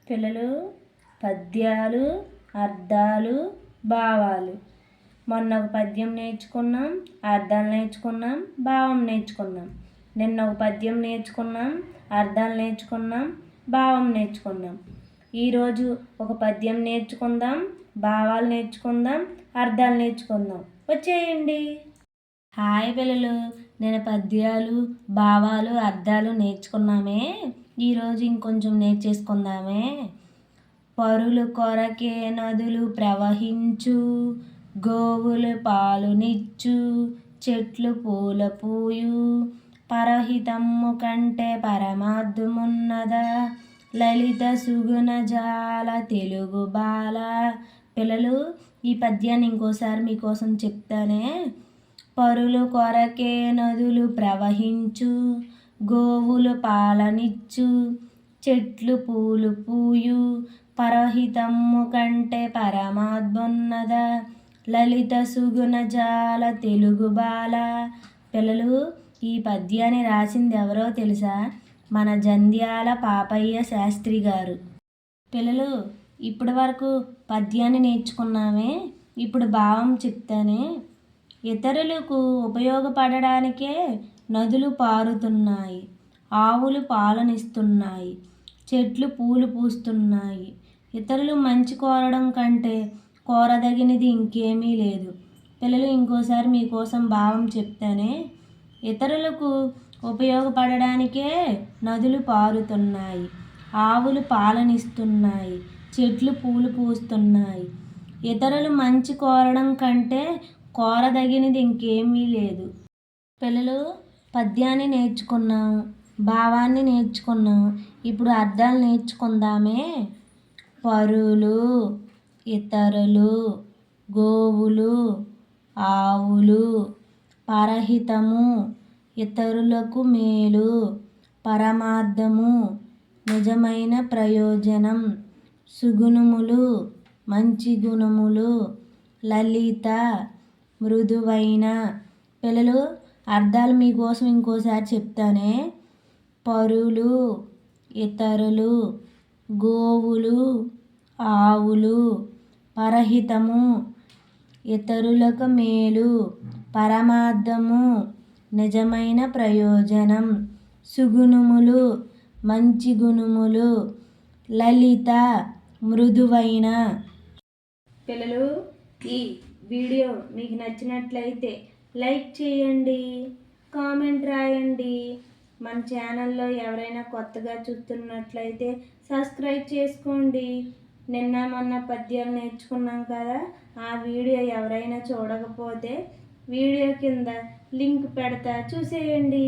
పిల్లలు పద్యాలు, అర్థాలు, భావాలు. మొన్న ఒక పద్యం నేర్చుకున్నాం, అర్థాలు నేర్చుకున్నాం, భావం నేర్చుకున్నాం. నిన్న ఒక పద్యం నేర్చుకున్నాం, అర్థాలు నేర్చుకున్నాం, భావం నేర్చుకున్నాం. ఈరోజు ఒక పద్యం నేర్చుకుందాం, భావాలు నేర్చుకుందాం, అర్థాలు నేర్చుకుందాం. వచ్చేయండి. హాయ్ పిల్లలు, నేను పద్యాలు, భావాలు, అర్థాలు నేర్చుకున్నామే. ఈరోజు ఇంకొంచెం నేర్చేసుకుందామే. పరులు కొరకే నదులు ప్రవహించు, గోవులు పాలునిచ్చు, చెట్లు పూల పూయు, పరహితమ్ము కంటే పరమార్థమున్నదా, లలిత సుగుణ జాల తెలుగు బాల. పిల్లలు, ఈ పద్యాన్ని ఇంకోసారి మీకోసం చెప్తానే. పరులు కొరకే నదులు ప్రవహించు, గోవులు పాలనిచ్చు, చెట్లు పూలు పూయు, పరహితమ్ము కంటే పరమాత్మున్నదా, లలిత సుగుణ జాల తెలుగు బాల. పిల్లలు, ఈ పద్యాన్ని రాసింది ఎవరో తెలుసా? మన జంధ్యాల పాపయ్య శాస్త్రి గారు. పిల్లలు, ఇప్పటి వరకు పద్యాన్ని నేర్చుకున్నామే, ఇప్పుడు భావం చెప్తానే. ఇతరులకు ఉపయోగపడడానికే నదులు పారుతున్నాయి, ఆవులు పాలనిస్తున్నాయి, చెట్లు పూలు పూస్తున్నాయి. ఇతరులు మంచి కోరడం కంటే కోరదగినది ఇంకేమీ లేదు. పిల్లలు, ఇంకోసారి మీకోసం భావం చెప్తానే. ఇతరులకు ఉపయోగపడడానికే నదులు పారుతున్నాయి, ఆవులు పాలనిస్తున్నాయి, చెట్లు పూలు పూస్తున్నాయి. ఇతరులు మంచి కోరడం కంటే కోరదగినది ఇంకేమీ లేదు. పిల్లలు, పద్యాన్ని నేర్చుకున్నాం, భావాన్ని నేర్చుకున్నాం. ఇప్పుడు అర్థాలు నేర్చుకుందామే. పరులు, ఇతరులు, గోవులు, ఆవులు, పరహితము, ఇతరులకు మేలు, పరమార్థము, నిజమైన ప్రయోజనం, సుగుణములు, మంచి గుణములు, లలిత, మృదువైన. పిల్లలు, అర్థాలు మీకోసం ఇంకోసారి చెప్తానే. పరులు, ఇతరులు, గోవులు, ఆవులు, పరహితము, ఇతరులకు మేలు, పరమార్థము, నిజమైన ప్రయోజనం, సుగుణములు, మంచి గుణములు, లలిత, మృదువైన. పిల్లలు, ఈ వీడియో మీకు నచ్చినట్లయితే లైక్ చేయండి, కామెంట్ రాయండి. మన ఛానల్లో ఎవరైనా కొత్తగా చూస్తున్నట్లయితే సబ్స్క్రైబ్ చేసుకోండి. నిన్న మొన్న పద్యాలు నేర్చుకున్నాం కదా, ఆ వీడియో ఎవరైనా చూడకపోతే వీడియో కింద లింక్ పెడతా, చూసేయండి.